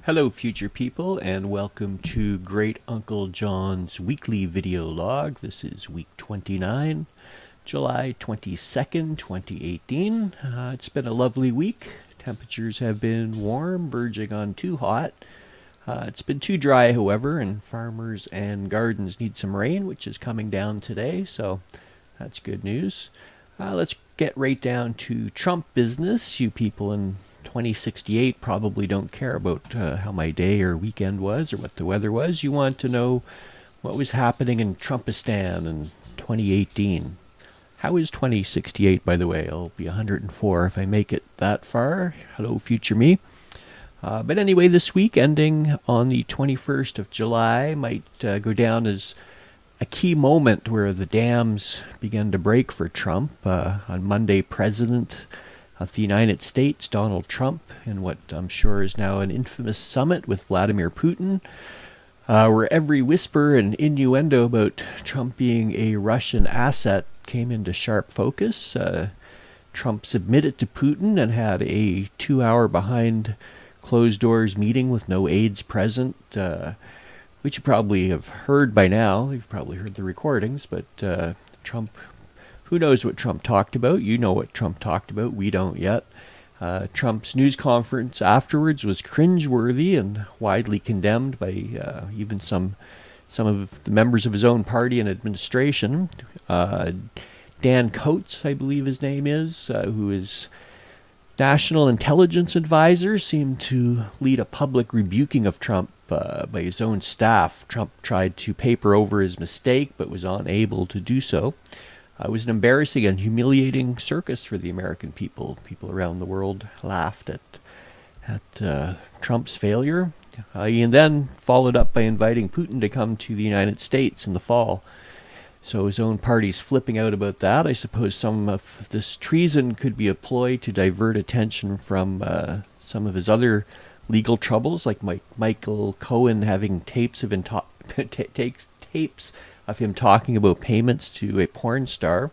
Hello, future people, and welcome to Great Uncle John's weekly video log. This is week 29, July 22nd, 2018. It's been a lovely week. Temperatures have been warm, verging on too hot. It's been too dry, however, and farmers and gardens need some rain, which is coming down today, so that's good news. Let's get right down to Trump business. You people in 2068 probably don't care about how my day or weekend was or what the weather was. You want to know what was happening in Trumpistan in 2018. How is 2068, by the way? I'll be 104 if I make it that far. Hello, future me. But anyway, this week, ending on the 21st of July, might go down as a key moment where the dams began to break for Trump. On Monday, President of the United States, Donald Trump, in what I'm sure is now an infamous summit with Vladimir Putin, where every whisper and innuendo about Trump being a Russian asset came into sharp focus. Trump submitted to Putin and had a 2-hour behind closed doors meeting with no aides present, which you probably have heard by now. You've probably heard the recordings, but Trump, who knows what Trump talked about? You know what Trump talked about. We don't yet. Trump's news conference afterwards was cringeworthy and widely condemned by even some of the members of his own party and administration. Dan Coates, I believe his name is, who is National Intelligence Advisor, seemed to lead a public rebuking of Trump by his own staff. Trump tried to paper over his mistake, but was unable to do so. It was an embarrassing and humiliating circus for the American people. People around the world laughed at Trump's failure. He then followed up by inviting Putin to come to the United States in the fall. So his own party's flipping out about that. I suppose some of this treason could be a ploy to divert attention from some of his other legal troubles, like Michael Cohen having tapes of him tapes of him talking about payments to a porn star.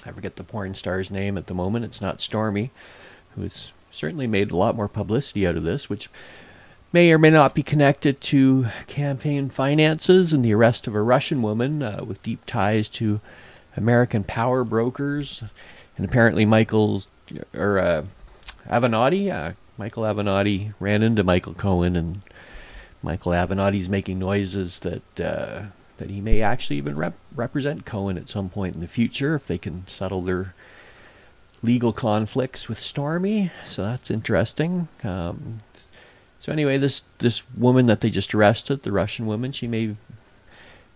I forget the porn star's name at the moment. It's not Stormy, who has certainly made a lot more publicity out of this, which may or may not be connected to campaign finances and the arrest of a Russian woman with deep ties to American power brokers. And apparently Michael Avenatti ran into Michael Cohen, and Michael Avenatti's making noises that he may actually even represent Cohen at some point in the future if they can settle their legal conflicts with Stormy. So that's interesting. So anyway, this woman that they just arrested, the Russian woman, she may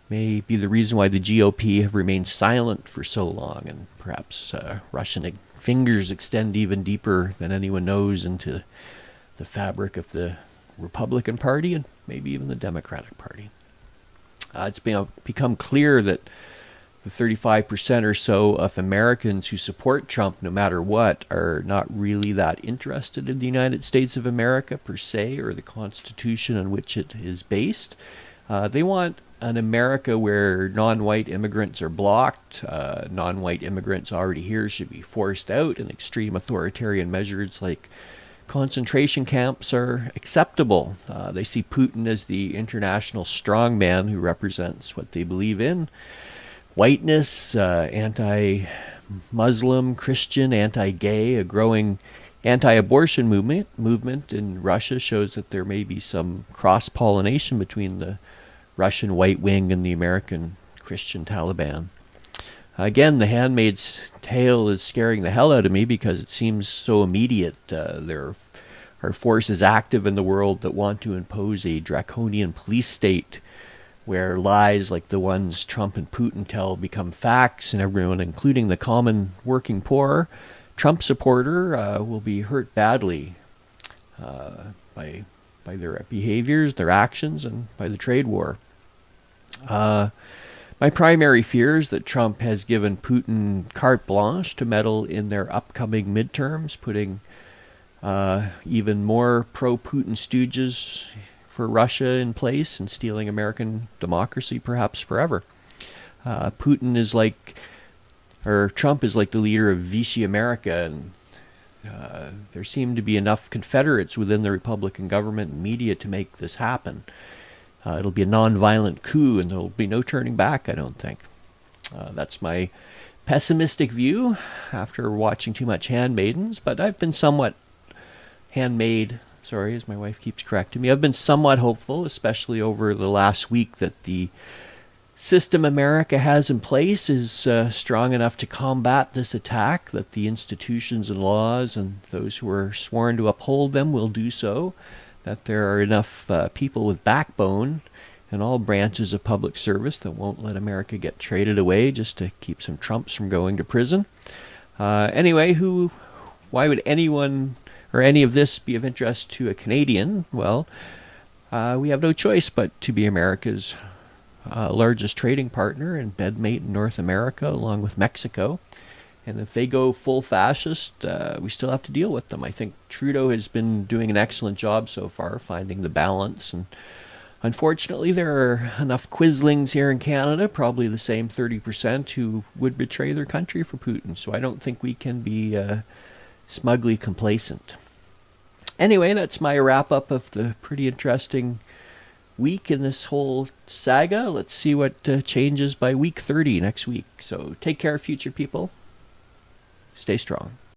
be the reason why the GOP have remained silent for so long, and perhaps Russian fingers extend even deeper than anyone knows into the fabric of the Republican Party and maybe even the Democratic Party. It's become clear that the 35% or so of Americans who support Trump, no matter what, are not really that interested in the United States of America per se, or the Constitution on which it is based. They want an America where non-white immigrants are blocked. Non-white immigrants already here should be forced out, and extreme authoritarian measures like concentration camps are acceptable. They see Putin as the international strongman who represents what they believe in. Whiteness, anti-Muslim, Christian, anti-gay. A growing anti-abortion movement in Russia shows that there may be some cross-pollination between the Russian white wing and the American Christian Taliban. Again, The Handmaid's Tale is scaring the hell out of me because it seems so immediate. There are forces active in the world that want to impose a draconian police state where lies like the ones Trump and Putin tell become facts, and everyone, including the common working poor, Trump supporter, will be hurt badly by their behaviors, their actions, and by the trade war. My primary fear is that Trump has given Putin carte blanche to meddle in their upcoming midterms, putting even more pro-Putin stooges for Russia in place and stealing American democracy perhaps forever. Trump is like the leader of Vichy America, and There seem to be enough Confederates within the Republican government and media to make this happen. It'll be a non-violent coup, and there'll be no turning back, I don't think. That's my pessimistic view after watching too much Handmaidens, but I've been somewhat as my wife keeps correcting me. I've been somewhat hopeful, especially over the last week, that the system America has in place is strong enough to combat this attack, that the institutions and laws and those who are sworn to uphold them will do so, that there are enough people with backbone in all branches of public service that won't let America get traded away just to keep some Trumps from going to prison. Anyway, why would anyone or any of this be of interest to a Canadian? Well, we have no choice but to be America's largest trading partner and bedmate in North America, along with Mexico. And if they go full fascist, we still have to deal with them. I think Trudeau has been doing an excellent job so far, finding the balance. And unfortunately, there are enough Quislings here in Canada, probably the same 30%, who would betray their country for Putin. So I don't think we can be smugly complacent. Anyway, that's my wrap-up of the pretty interesting week in this whole saga. Let's see what changes by week 30 next week. So take care, future people. Stay strong.